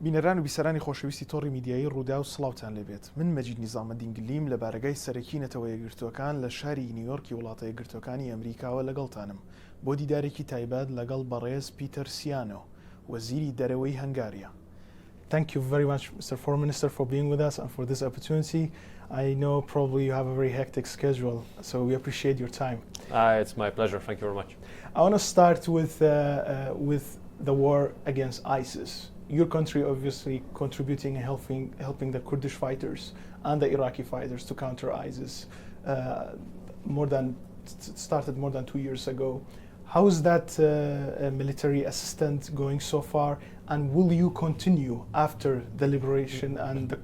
بینەران و بیسەرانی خۆشەویستی تۆڕی میدیایی ڕوودا و سڵاوتان لێبێت. من مەجید نیزامەدین گلیم لە بارگای سەرەکی نەتەوە یەکگرتوەکان لە شاری نیویۆرکی وڵاتە یەکگرتوەکانی ئەمریکاوە لەگەڵتانم بۆ دیدارێکی تایبەت لەگەڵ بەڕێز پیتەر سییانۆ، وەزیری دەرەوەی هەنگاریا. Thank you very much, Mr. Foreign Minister, for being with us and for this opportunity. I know probably you have a very hectic schedule, so we appreciate your time. It's my pleasure. Thank you very much. I want to start with the war against ISIS. Your country obviously contributing and helping the Kurdish fighters and the Iraqi fighters to counter ISIS. Started more than 2 years ago. How is that military assistance going so far, and will you continue after the liberation and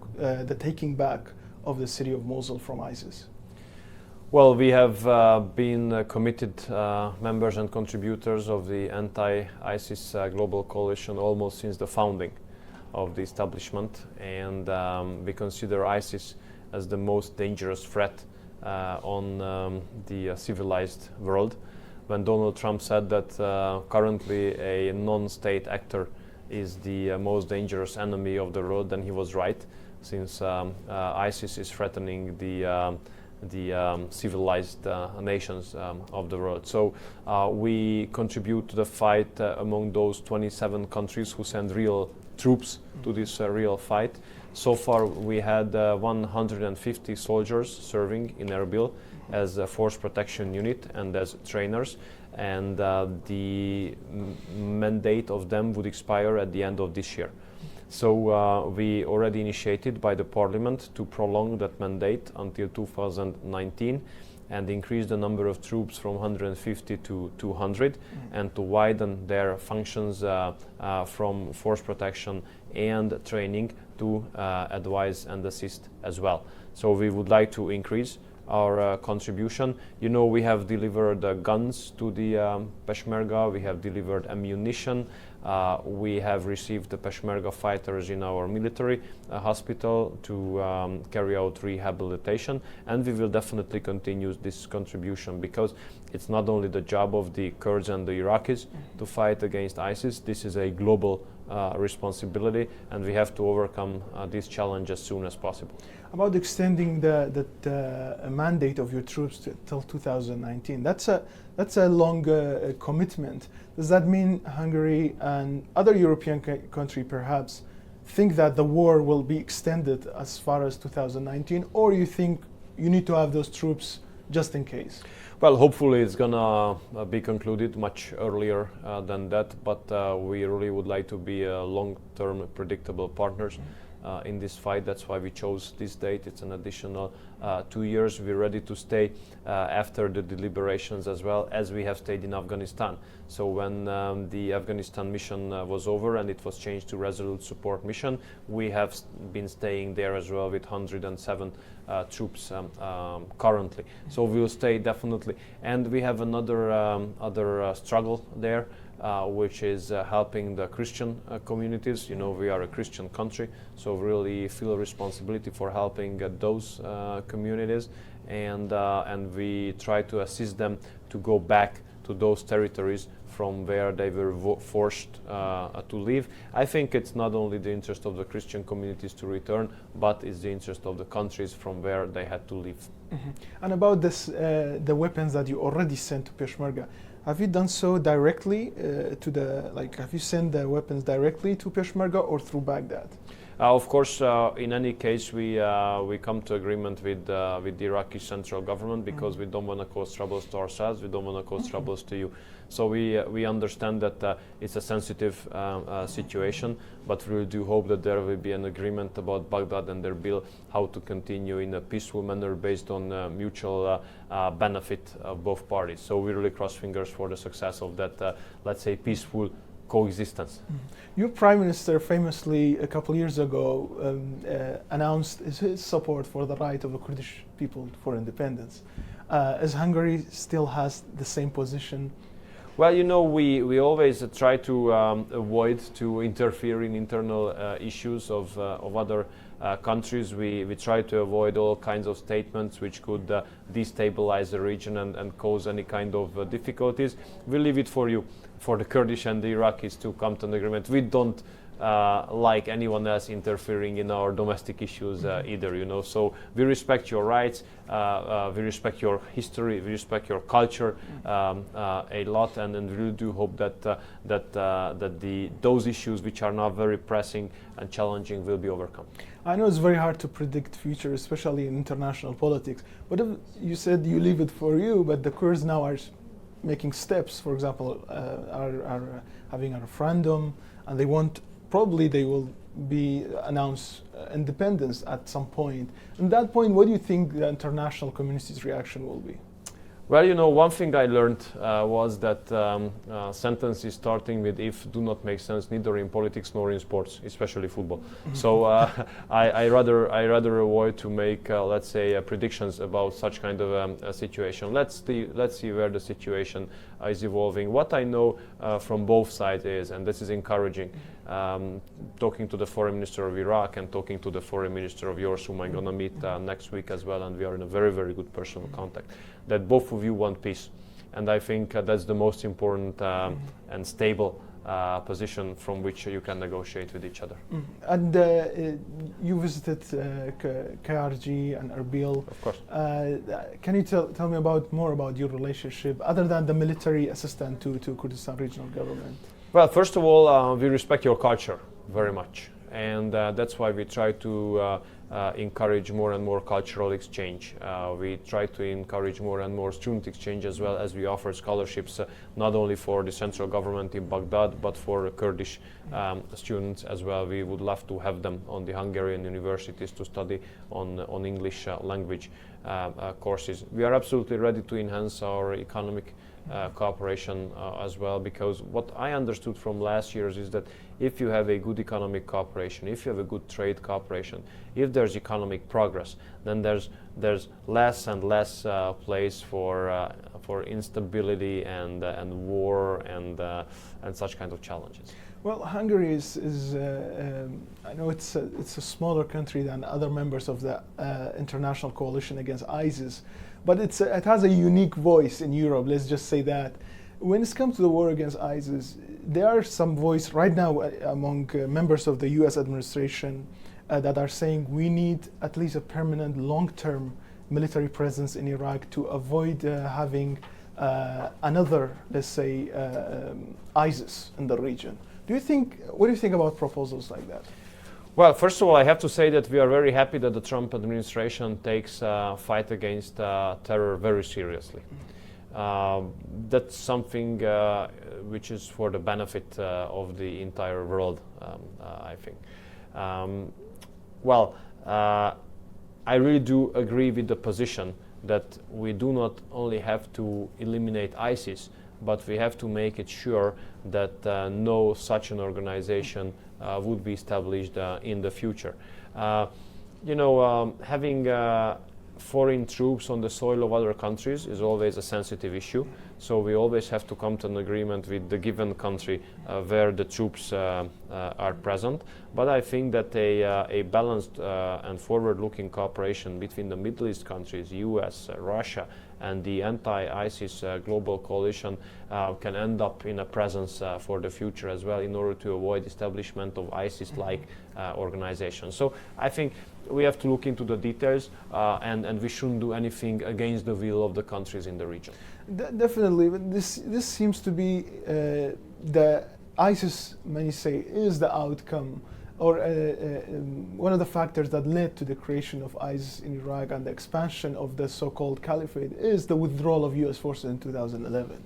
the taking back of the city of Mosul from ISIS? Well, we have been committed members and contributors of the anti-ISIS global coalition almost since the founding of the establishment, and we consider ISIS as the most dangerous threat on the civilized world. When Donald Trump said that currently a non-state actor is the most dangerous enemy of the world, then he was right, since ISIS is threatening the civilized nations of the world. So we contribute to the fight among those 27 countries who send real troops to this real fight. So far we had 150 soldiers serving in Erbil as a force protection unit and as trainers, and the mandate of them would expire at the end of this year. So we already initiated by the parliament to prolong that mandate until 2019 and increase the number of troops from 150 to 200 and to widen their functions from force protection and training to advise and assist as well. So we would like to increase our contribution. You know, we have delivered guns to the Peshmerga, we have delivered ammunition, we have received the Peshmerga fighters in our military hospital to carry out rehabilitation, and we will definitely continue this contribution, because it's not only the job of the Kurds and the Iraqis to fight against ISIS. This is a global responsibility, and we have to overcome this challenge as soon as possible. About extending the mandate of your troops till 2019, that's a long commitment. Does that mean Hungary and other European countries perhaps think that the war will be extended as far as 2019, or you think you need to have those troops just in case? Well, hopefully it's gonna be concluded much earlier than that, but we really would like to be long-term predictable partners in this fight. That's why we chose this date. It's an additional 2 years. We're ready to stay after the deliberations, as well as we have stayed in Afghanistan. So when the Afghanistan mission was over and it was changed to Resolute Support Mission, we have been staying there as well with 107 troops currently. So we'll stay definitely. And we have another struggle there, which is helping the Christian communities. You know, we are a Christian country, so really feel a responsibility for helping those communities, and we try to assist them to go back to those territories from where they were forced to leave. I think it's not only the interest of the Christian communities to return, but it's the interest of the countries from where they had to leave. And about this, the weapons that you already sent to Peshmerga, have you done so directly have you sent the weapons directly to Peshmerga or through Baghdad? Of course, in any case, we come to agreement with the Iraqi central government, because we don't want to cause troubles to ourselves, we don't want to cause troubles to you. So we understand that it's a sensitive situation, but we do hope that there will be an agreement about Baghdad and Erbil, how to continue in a peaceful manner based on mutual benefit of both parties. So we really cross fingers for the success of that, let's say, peaceful coexistence. Your Prime Minister famously a couple years ago announced his support for the right of the Kurdish people for independence. As Hungary still has the same position? Well, you know, we always try to avoid to interfere in internal issues of other countries. We try to avoid all kinds of statements which could destabilize the region and cause any kind of difficulties. We leave it for you, for the Kurdish and the Iraqis, to come to an agreement. We don't like anyone else interfering in our domestic issues either, you know. So we respect your rights, we respect your history, we respect your culture a lot, and we really do hope that those issues which are now very pressing and challenging will be overcome. I know it's very hard to predict future, especially in international politics. But if you said you leave it for you, but the Kurds now are making steps. For example, are having a referendum, and they want. Probably they will be announced independence at some point. At that point, what do you think the international community's reaction will be? Well, you know, one thing I learned was that sentences starting with "if" do not make sense neither in politics nor in sports, especially football. So I rather avoid to make, let's say, predictions about such kind of a situation. Let's see where the situation is evolving. What I know from both sides is, and this is encouraging, talking to the foreign minister of Iraq and talking to the foreign minister of yours, whom I'm going to meet next week as well, and we are in a very, very good personal contact, that both of you want peace. And I think that's the most important and stable position from which you can negotiate with each other. And you visited KRG and Erbil. Of course. Can you tell me more about your relationship, other than the military assistance to Kurdistan Regional Government? Well, first of all, we respect your culture very much. And that's why we try to encourage more and more cultural exchange. We try to encourage more and more student exchange, as well as we offer scholarships not only for the central government in Baghdad, but for Kurdish students as well. We would love to have them on the Hungarian universities to study on English language courses. We are absolutely ready to enhance our economic cooperation as well, because what I understood from last years is that if you have a good economic cooperation, if you have a good trade cooperation, if there's economic progress, then there's less and less place for instability and war and such kind of challenges. Well, Hungary is I know it's a smaller country than other members of the international coalition against ISIS, but it has a unique voice in Europe, let's just say that. When it comes to the war against ISIS, there are some voice right now among members of the US administration that are saying we need at least a permanent long-term military presence in Iraq to avoid having another, let's say, ISIS in the region. What do you think about proposals like that? Well, first of all, I have to say that we are very happy that the Trump administration takes fight against terror very seriously. That's something which is for the benefit of the entire world, I think. I really do agree with the position that we do not only have to eliminate ISIS, but we have to make it sure that no such an organization would be established in the future. Having foreign troops on the soil of other countries is always a sensitive issue, so we always have to come to an agreement with the given country where the troops are present. But I think that a balanced and forward-looking cooperation between the Middle East countries, US, Russia, and the anti-ISIS global coalition can end up in a presence for the future as well, in order to avoid establishment of ISIS-like organizations. So I think we have to look into the details, and we shouldn't do anything against the will of the countries in the region. Definitely, but this seems to be the ISIS, many say, is the outcome, or one of the factors that led to the creation of ISIS in Iraq and the expansion of the so-called caliphate is the withdrawal of US forces in 2011.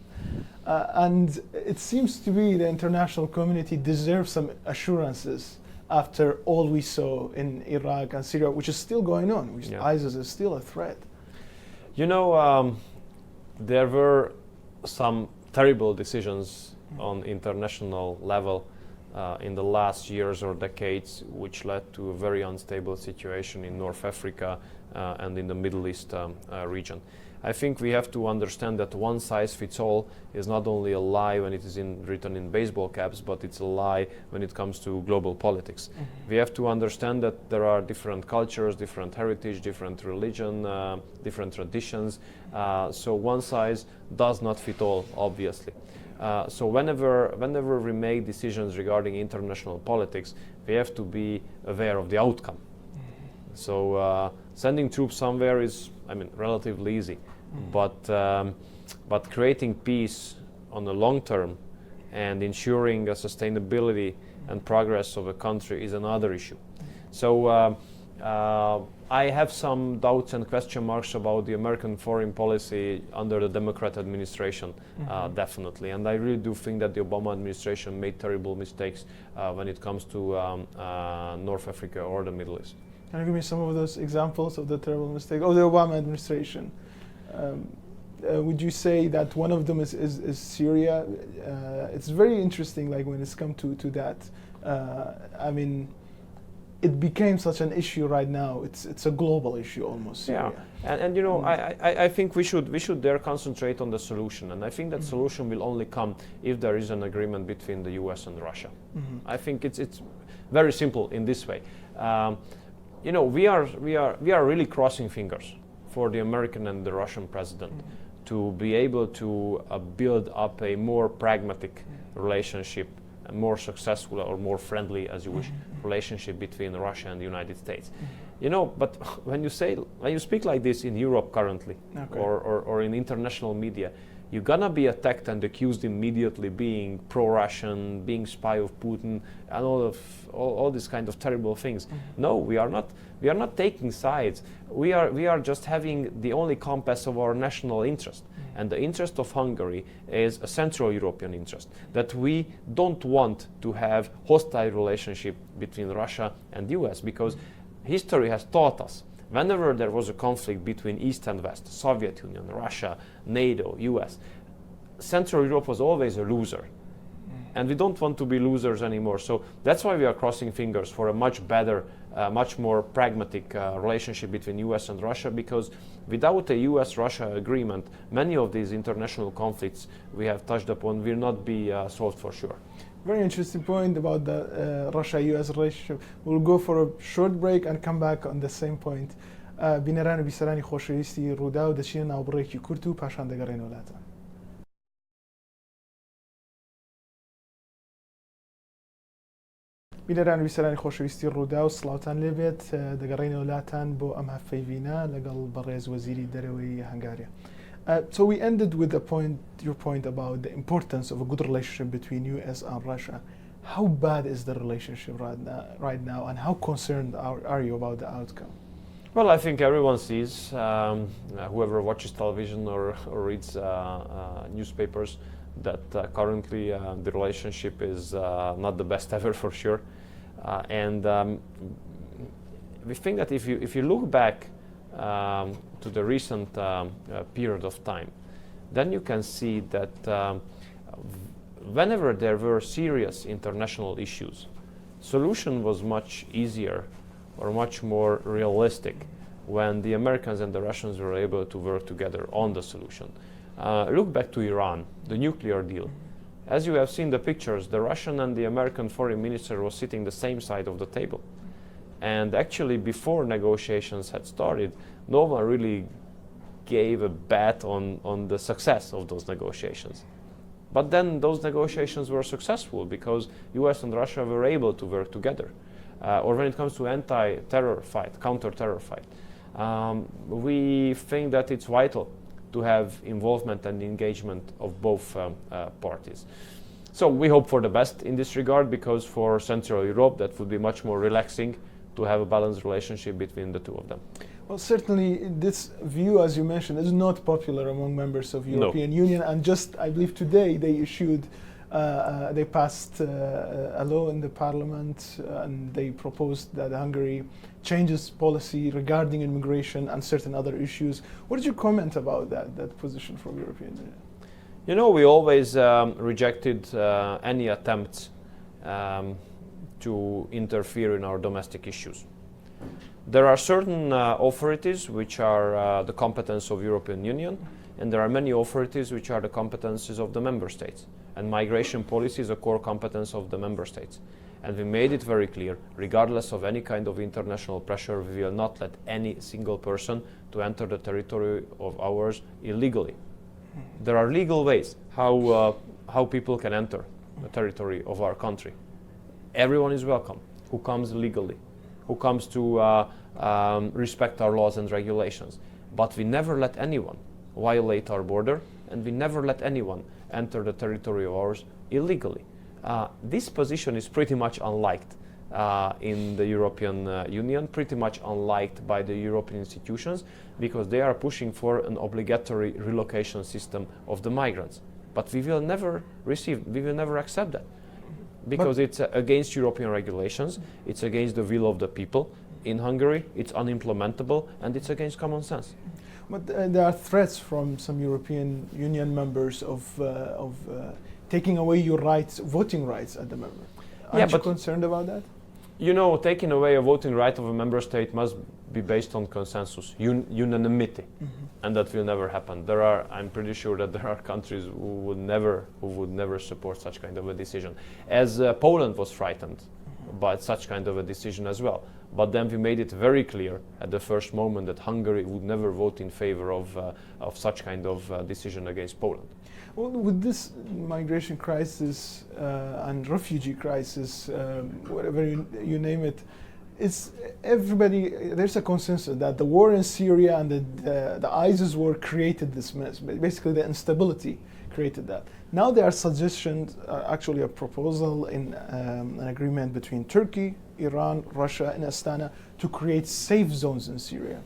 And it seems to be the international community deserves some assurances after all we saw in Iraq and Syria, which is still going on. ISIS is still a threat. There were some terrible decisions on international level in the last years or decades, which led to a very unstable situation in North Africa and in the Middle East region. I think we have to understand that one size fits all is not only a lie when it is written in baseball caps, but it's a lie when it comes to global politics. We have to understand that there are different cultures, different heritage, different religion, different traditions. So one size does not fit all, obviously. So whenever we make decisions regarding international politics, we have to be aware of the outcome. So sending troops somewhere is, I mean, relatively easy, but creating peace on the long term and ensuring a sustainability and progress of a country is another issue. So I have some doubts and question marks about the American foreign policy under the Democrat administration, definitely. And I really do think that the Obama administration made terrible mistakes when it comes to North Africa or the Middle East. Can you give me some of those examples of the terrible mistakes of the Obama administration? Would you say that one of them is Syria? It's very interesting, like when it's come to that. I mean, it became such an issue right now. It's a global issue almost. Syria. Yeah, and you know, I think we should there concentrate on the solution, and I think that solution will only come if there is an agreement between the U.S. and Russia. I think it's very simple in this way. You know, we are really crossing fingers for the American and the Russian president to be able to build up a more pragmatic relationship, a more successful or more friendly, as you wish, relationship between Russia and the United States. You know, but when you speak like this in Europe currently, or in international media, you're gonna be attacked and accused immediately being pro-Russian, being spy of Putin, and all these kind of terrible things. No, we are not. We are not taking sides. We are just having the only compass of our national interest, and the interest of Hungary is a Central European interest. That we don't want to have hostile relationship between Russia and the US, because history has taught us whenever there was a conflict between East and West, Soviet Union, Russia, NATO, US, Central Europe was always a loser. And we don't want to be losers anymore. So that's why we are crossing fingers for a much better, much more pragmatic relationship between US and Russia, because without a US-Russia agreement, many of these international conflicts we have touched upon will not be solved for sure. Very interesting point about the Russia-US relationship. We'll go for a short break and come back on the same point. بینەران و بیسەرانی خۆشەویستی ڕووداو دەچینە ناوبڕێکی کورت و پاشان دەگەڕێنە وڵاتان. بینەران و بیسەرانی خۆشەویستی ڕووداو سڵاوتان لێبێت، دەگەڕێنە وڵاتان بۆ ئەم هەفەیڤینە لەگەڵ بەڕێز وەزیری دەرەوەی هەنگاریا. So we ended with your point about the importance of a good relationship between US and Russia. How bad is the relationship right now, and how concerned are you about the outcome? Well, I think everyone sees, whoever watches television or reads newspapers, that currently the relationship is not the best ever, for sure. And we think that if you look back to the recent period of time, then you can see that whenever there were serious international issues, solution was much easier or much more realistic when the Americans and the Russians were able to work together on the solution. Look back to Iran, the nuclear deal. As you have seen the pictures, the Russian and the American foreign minister was sitting the same side of the table. And actually, before negotiations had started, no one really gave a bet on the success of those negotiations. But then those negotiations were successful because US and Russia were able to work together. Or when it comes to anti-terror fight, counter-terror fight, we think that it's vital to have involvement and engagement of both parties. So we hope for the best in this regard, because for Central Europe that would be much more relaxing to have a balanced relationship between the two of them. Well, certainly this view, as you mentioned, is not popular among members of European Union, and just, I believe today they passed a law in the parliament, and they proposed that Hungary changes policy regarding immigration and certain other issues. What did you comment about that position from European Union? You know, we always rejected any attempts to interfere in our domestic issues. There are certain authorities which are the competence of European Union, and there are many authorities which are the competences of the member states. And migration policy is a core competence of the member states. And we made it very clear, regardless of any kind of international pressure, we will not let any single person to enter the territory of ours illegally. There are legal ways how how people can enter the territory of our country. Everyone is welcome who comes legally, who comes to respect our laws and regulations. But we never let anyone violate our border, and we never let anyone enter the territory of ours illegally. This position is pretty much unliked in the European Union, pretty much unliked by the European institutions, because they are pushing for an obligatory relocation system of the migrants. But we will never accept that, because it's against European regulations, it's against the will of the people in Hungary, it's unimplementable, and it's against common sense. But there are threats from some European Union members of taking away your rights, voting rights at the member. Aren't you concerned about that? You know, taking away a voting right of a member state must be based on consensus, unanimity, and that will never happen. I'm pretty sure that there are countries who would never support such kind of a decision. As Poland was frightened by such kind of a decision as well. But then we made it very clear at the first moment that Hungary would never vote in favor of such kind of decision against Poland. Well, with this migration crisis and refugee crisis, whatever you name it, it's everybody. There's a consensus that the war in Syria and the ISIS war created this mess. Basically, the instability created that. Now there are suggestions, actually a proposal in an agreement between Turkey, Iran, Russia, and Astana to create safe zones in Syria.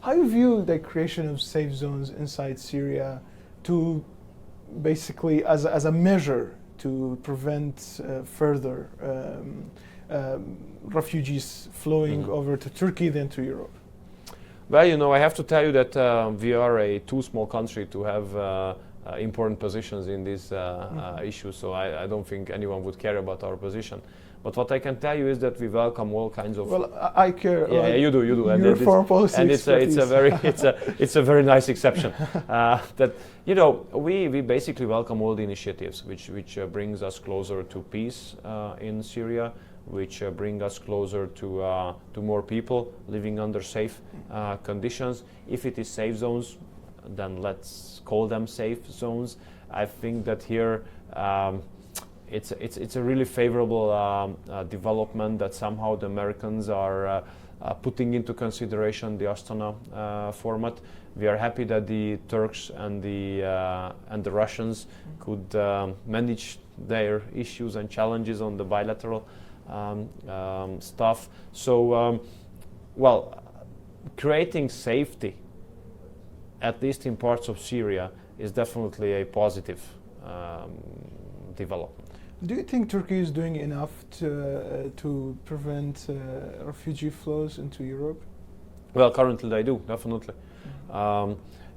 How do you view the creation of safe zones inside Syria to basically as a measure to prevent further refugees flowing over to Turkey then to Europe? Well, you know, I have to tell you that we are a too small country to have important positions in this issue, so I don't think anyone would care about our position. But what I can tell you is that we welcome all kinds of. Well, I care. Yeah, you do. Your foreign policy and it's a very nice exception. That we basically welcome all the initiatives which brings us closer to peace in Syria, which bring us closer to more people living under safe conditions. If it is safe zones, then let's call them safe zones. I think that here. It's a really favorable development that somehow the Americans are putting into consideration the Astana format. We are happy that the Turks and the Russians could manage their issues and challenges on the bilateral stuff. So, creating safety, at least in parts of Syria, is definitely a positive development. Do you think Turkey is doing enough to prevent refugee flows into Europe? Well, currently they do, definitely.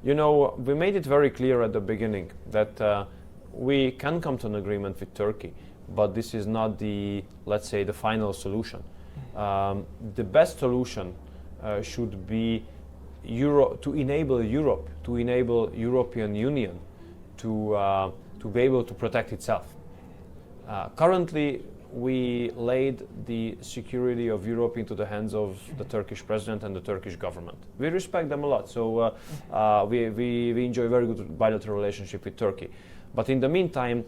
We made it very clear at the beginning that we can come to an agreement with Turkey, but this is not let's say, the final solution. The best solution should be to enable Europe, to enable European Union to be able to protect itself. Currently, we laid the security of Europe into the hands of the Turkish president and the Turkish government. We respect them a lot, so we enjoy a very good bilateral relationship with Turkey. But in the meantime,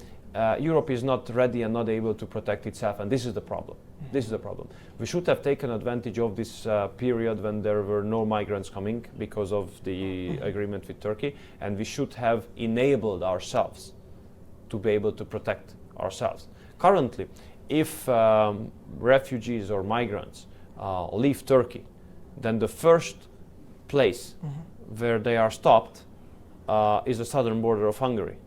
Europe is not ready and not able to protect itself, and this is the problem. This is the problem. We should have taken advantage of this period when there were no migrants coming because of the agreement with Turkey, and we should have enabled ourselves to be able to protect ourselves. Currently, if refugees or migrants leave Turkey, then the first place where they are stopped is the southern border of Hungary.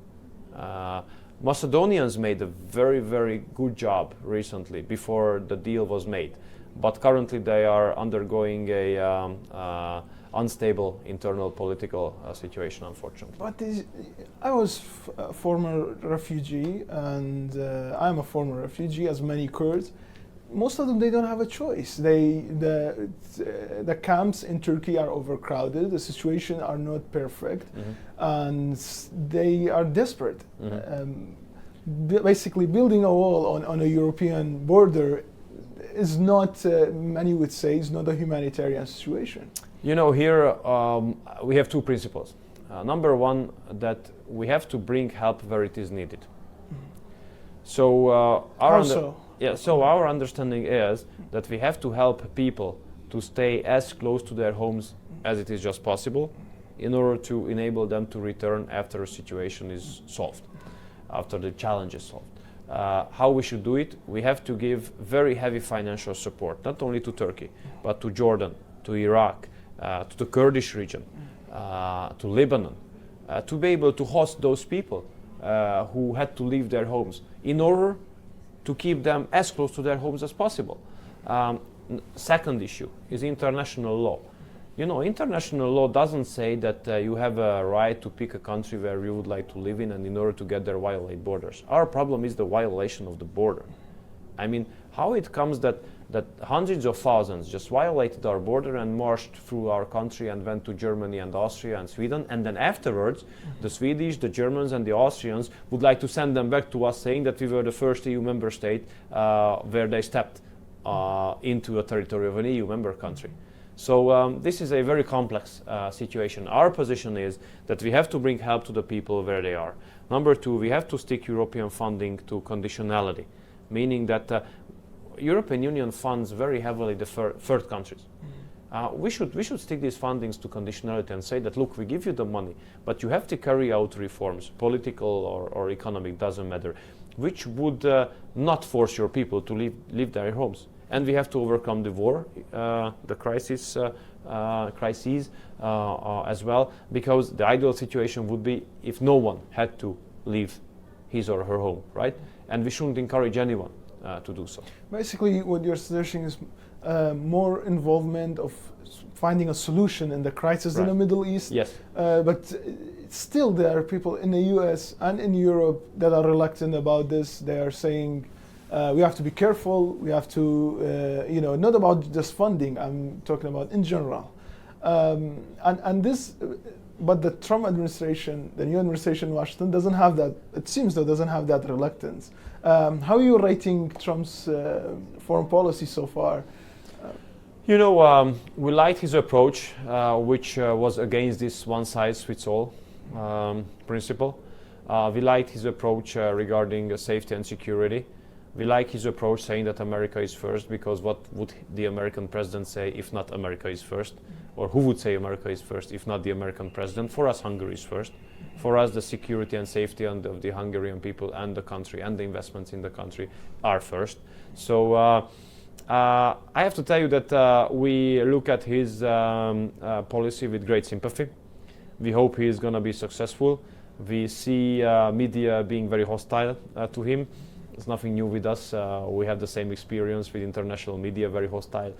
Macedonians made a very, very good job recently before the deal was made, but currently they are undergoing a unstable internal political situation, unfortunately. But I was a former refugee, and I'm a former refugee, as many Kurds. Most of them, they don't have a choice. The camps in Turkey are overcrowded. The situation are not perfect, and they are desperate. Basically, building a wall on a European border is not, many would say, is not a humanitarian situation. You know, here we have two principles. Number one, that we have to bring help where it is needed. So our understanding is that we have to help people to stay as close to their homes as it is just possible in order to enable them to return after a situation is solved, after the challenge is solved. How we should do it? We have to give very heavy financial support, not only to Turkey, but to Jordan, to Iraq, to the Kurdish region, to Lebanon, to be able to host those people who had to leave their homes in order to keep them as close to their homes as possible. Second issue is international law. You know, international law doesn't say that you have a right to pick a country where you would like to live in, and in order to get there violate borders. Our problem is the violation of the border. I mean, how it comes that hundreds of thousands just violated our border and marched through our country and went to Germany and Austria and Sweden, and then afterwards the Swedish, the Germans and the Austrians would like to send them back to us, saying that we were the first EU member state where they stepped into a territory of an EU member country. So this is a very complex situation. Our position is that we have to bring help to the people where they are. Number two, we have to stick European funding to conditionality, meaning that European Union funds very heavily the third countries. We should stick these fundings to conditionality and say that, look, we give you the money, but you have to carry out reforms, political or economic, doesn't matter, which would not force your people to leave their homes. And we have to overcome the war, the crises as well, because the ideal situation would be if no one had to leave his or her home, right? And we shouldn't encourage anyone to do so. Basically, what you're suggesting is more involvement of finding a solution in the crisis in the Middle East. Yes. But still, there are people in the US and in Europe that are reluctant about this. They are saying, we have to be careful. We have to, not about just funding. I'm talking about in general. But the Trump administration, the new administration in Washington, doesn't have that. It seems that doesn't have that reluctance. How are you rating Trump's foreign policy so far? We liked his approach, which was against this one-size-fits-all principle. We liked his approach regarding safety and security. We like his approach saying that America is first, because what would the American president say if not America is first? Or who would say America is first if not the American president? For us, Hungary is first. For us, the security and safety of the Hungarian people and the country and the investments in the country are first. So I have to tell you that we look at his policy with great sympathy. We hope he is going to be successful. We see media being very hostile to him. It's nothing new with us. We have the same experience with international media, very hostile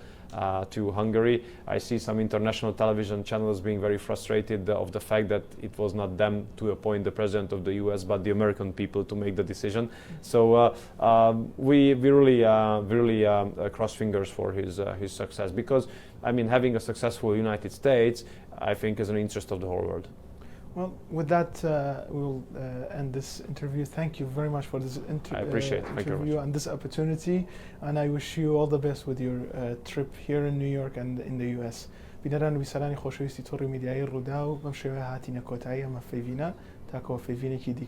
to Hungary. I see some international television channels being very frustrated of the fact that it was not them to appoint the president of the US, but the American people to make the decision. So we really cross fingers for his success, because, I mean, having a successful United States, I think, is an interest of the whole world. Well, with that, we'll end this interview. Thank you very much for this I appreciate it. interview and this opportunity. And I wish you all the best with your trip here in New York and in the US. بینەران ویسەرانی خۆشەویستی تۆڕی میدیایی ڕووداو بەم شێوەیە هاتینە کۆتایی ئەمە فەیڤینە تاکەوە فەیڤینێکی دیکە